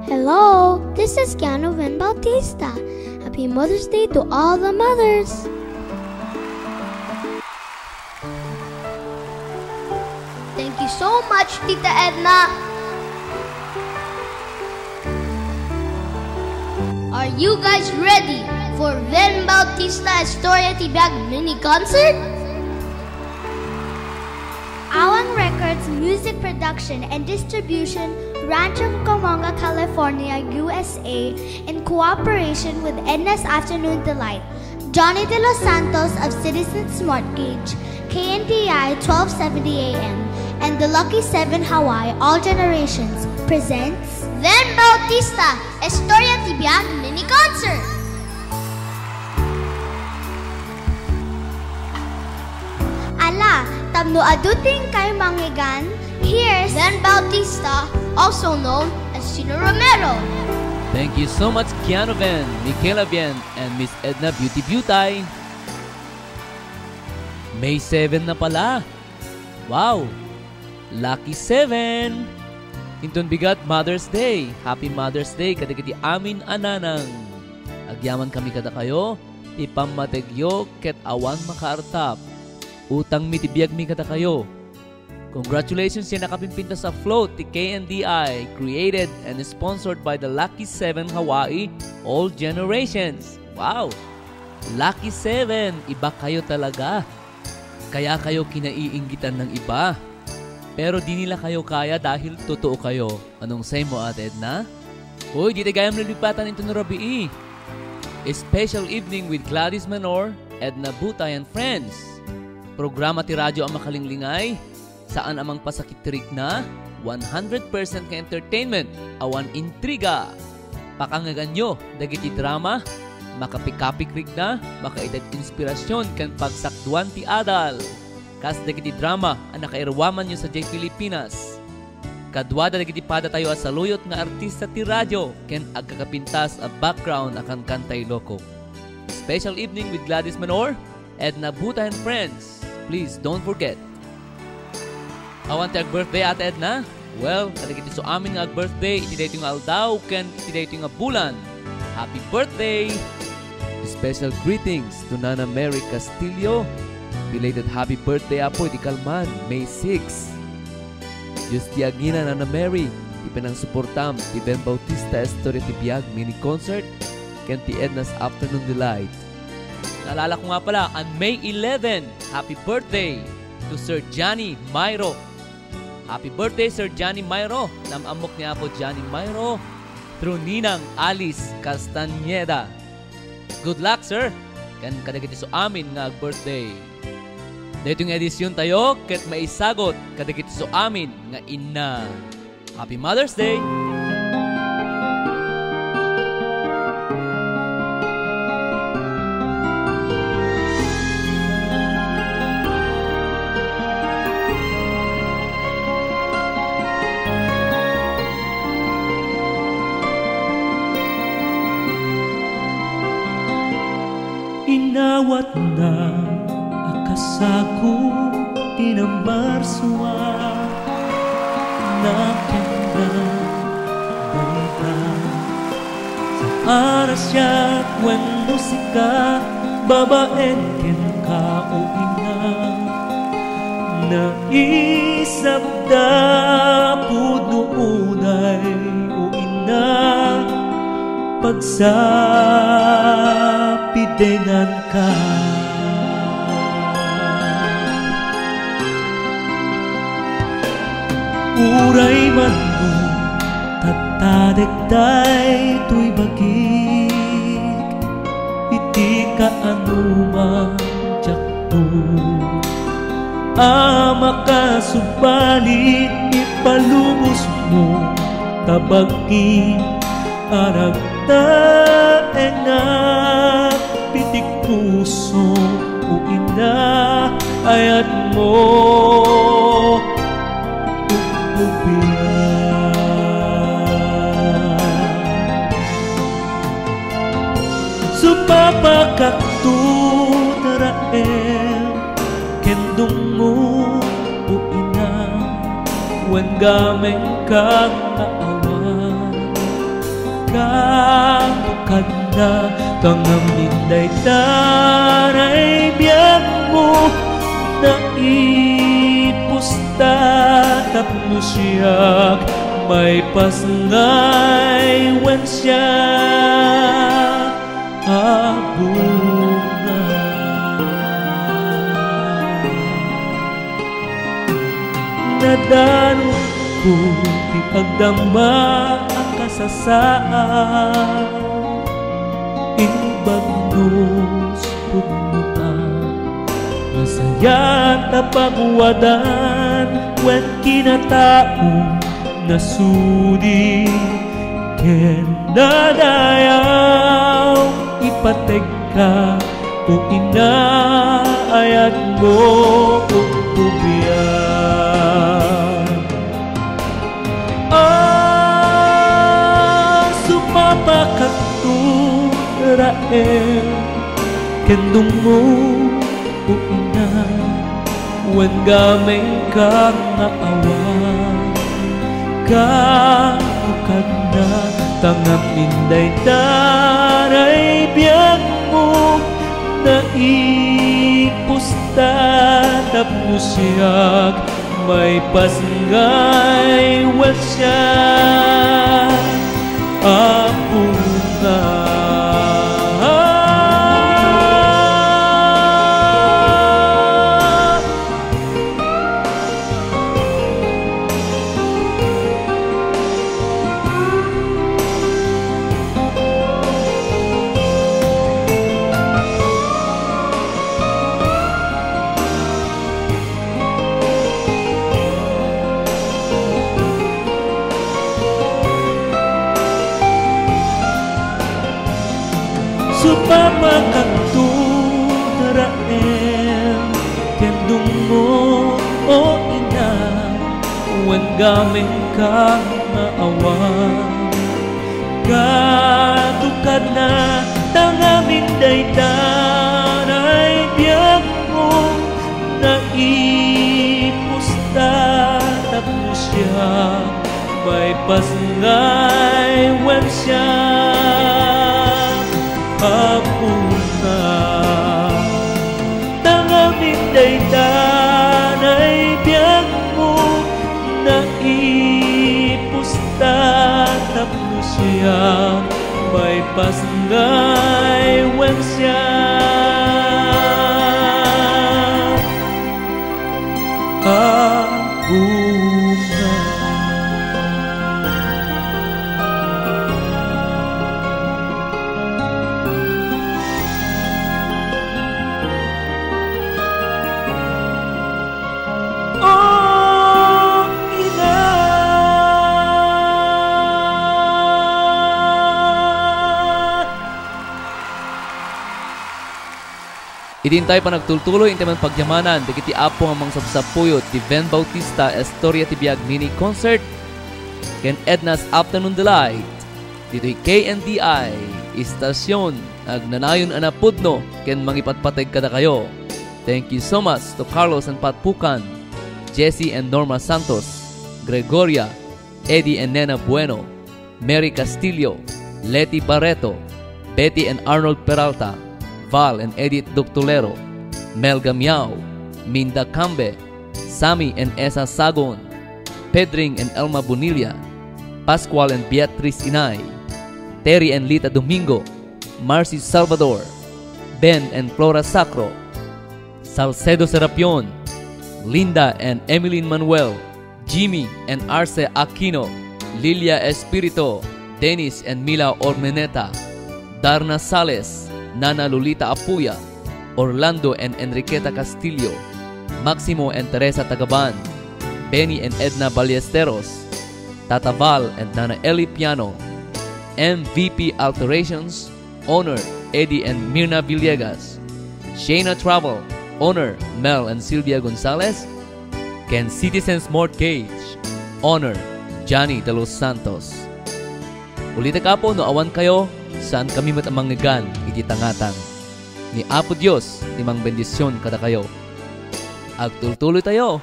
Hello, this is Keanu Vin Bautista. Happy Mother's Day to all the mothers. Thank you so much, Tita Edna. Are you guys ready for Vin Bautista Historia Tibag mini concert? Awan Records music production and distribution, Rancho Cucamonga, California, USA, in cooperation with Edna's Afternoon Delight, Johnny De Los Santos of Citizen Smart Gauge, KNDI 1270 AM, and the Lucky 7 Hawaii All Generations presents Vin Bautista Historia Tibag mini concert. Ala, tamno aduting kay Manggigan, here's Vin Bautista, also known as Chino Romero. Thank you so much, Keanu Vin, Michaela Vin, and Miss Edna Beauty Beauty. May 7 na pala. Wow! Lucky 7! Intun bigat Mother's Day. Happy Mother's Day kadagiti amin ananang. Agyaman kami kada kayo, ipamategyo ket awan makaartap. Utang mitibiyag mi kada kayo. Congratulations yan nakapimpinta sa float ti KNDI, created and sponsored by the Lucky 7 Hawaii All Generations. Wow! Lucky 7, iba kayo talaga. Kaya kayo kinaiinggitan ng iba. Pero di nila kayo kaya dahil totoo kayo. Anong say mo, Ate Edna? Uy, di tayo nalipatan ito ng Rabii. A special evening with Gladys Manor, Edna Butay and friends. Programa ti radyo ang makalinglingay, saan amang pasakitirik na 100% ka entertainment, awan intriga. Pakangagan nyo, dagiti drama, makapikapikrik na, makaitat inspirasyon kan pagsakduan ti adal. Kas dagiti drama ang nakairwaman nyo sa J. Pilipinas. Kadwada dagiti pada tayo as saluyot nga artista ti radyo, ken agkakapintas a background akan kantay loko. Special evening with Gladys Manor, Edna Butay and friends. Please don't forget. Awan ti ag-birthday, Ate Edna? Well, kadagiti so amin nga ag-birthday, iti dayto nga aldaw, ken iti dayto nga bulan. Happy birthday! Special greetings to Nana Mary Castillo. Belated happy birthday apo iti Kalman, May 6. Diyos ti agina, Nana Mary, ti penang suportam ti Vin Bautista Historia Tibag mini concert, ken ti Edna's Afternoon Delight. Naalala ko nga pala, on May 11, happy birthday to Sir Johnny Mayro. Happy birthday, Sir Johnny Mayro. Namamok niya po Johnny Mayro through Ninang Alice Castañeda. Good luck, sir. Kan kadagiti so amin nga birthday. Dito yung edisyon tayo, ket maisagot kadagiti so amin nga ina. Happy Mother's Day! Inawat na akasaku tinambarsua nakita balita sa arasya kwen musika babaen ken kauina naisabda puno unay o ina pagsapidengan ka. Uray man mo tatadagday to'y bagik iti kaanuman jakto ama ka subalit ipalubos mo tabagin aragta enak pitik puso o ina ayat mo supapakaktu taraem kendung mo o ina wen gameng kang kaawan Kakad na tangamin day taray biyag mo na ipusta tapno siyak may pasngay wen siya abuna. Nadano ko ti agdama ang kasasaan Inbagnos pugnuan Masaya tapagwadan Wen kinataong nasudi Ken nadayaw ipateg ka O inaayat mo o tubiyan Sumapakaturael Kendung mo o ina Wen gamay ka nga awan Kakad na tangaminday taray biyag mo na ipusta tapno siyak may pasngay wen siya abuna. Supapakaturael Kendung mo o ina Wen gamin ka maawan Kadukad na tangaminday taray biyag mo na ipusta tapno siya may pasngay wen siya abuna. Tangaminday tanay biyag mo na ipusta tapno siya may pasngay wen siya abuna. Idin tayo pa nagtultuloy inti man pagyamanan dagiti apo nga mga sapsapuyot ti Ben Bautista Historia ti Biag Mini Concert ken Edna's Afternoon Delight dito'y KNDI istasyon agnanayon anapudno ken mangipatpateg kada kayo. Thank you so much to Carlos and Pat Pucan, Jesse and Norma Santos, Gregoria, Eddie and Nena Bueno, Mary Castillo, Letty Barreto, Betty and Arnold Peralta, Val and Edith Doctolero, Mel Gamiao, Minda Cambe, Sammy and Esa Sagon, Pedring and Elma Bonilla, Pascual and Beatriz Inay, Terry and Lita Domingo, Marcy Salvador, Ben and Flora Sacro, Salcedo Serapion, Linda and Emeline Manuel, Jimmy and Arce Aquino, Lilia Espirito, Dennis and Mila Ormeneta, Darna Sales, Nana Lolita Apuya, Orlando and Enriqueta Castillo, Maximo and Teresa Tagaban, Benny and Edna Ballesteros, Tata Val and Nana Eli Piano, MVP Alterations, Honor Eddie and Mirna Villegas, Shayna Travel, Honor Mel and Sylvia Gonzalez, Ken Citizens Mortgage, Honor Johnny de los Santos. Ulita ka po no awan kayo saan kami matamangnigan ititangatang ni Apo Diyos timang bendisyon kada kayo. Agtultuloy tayo.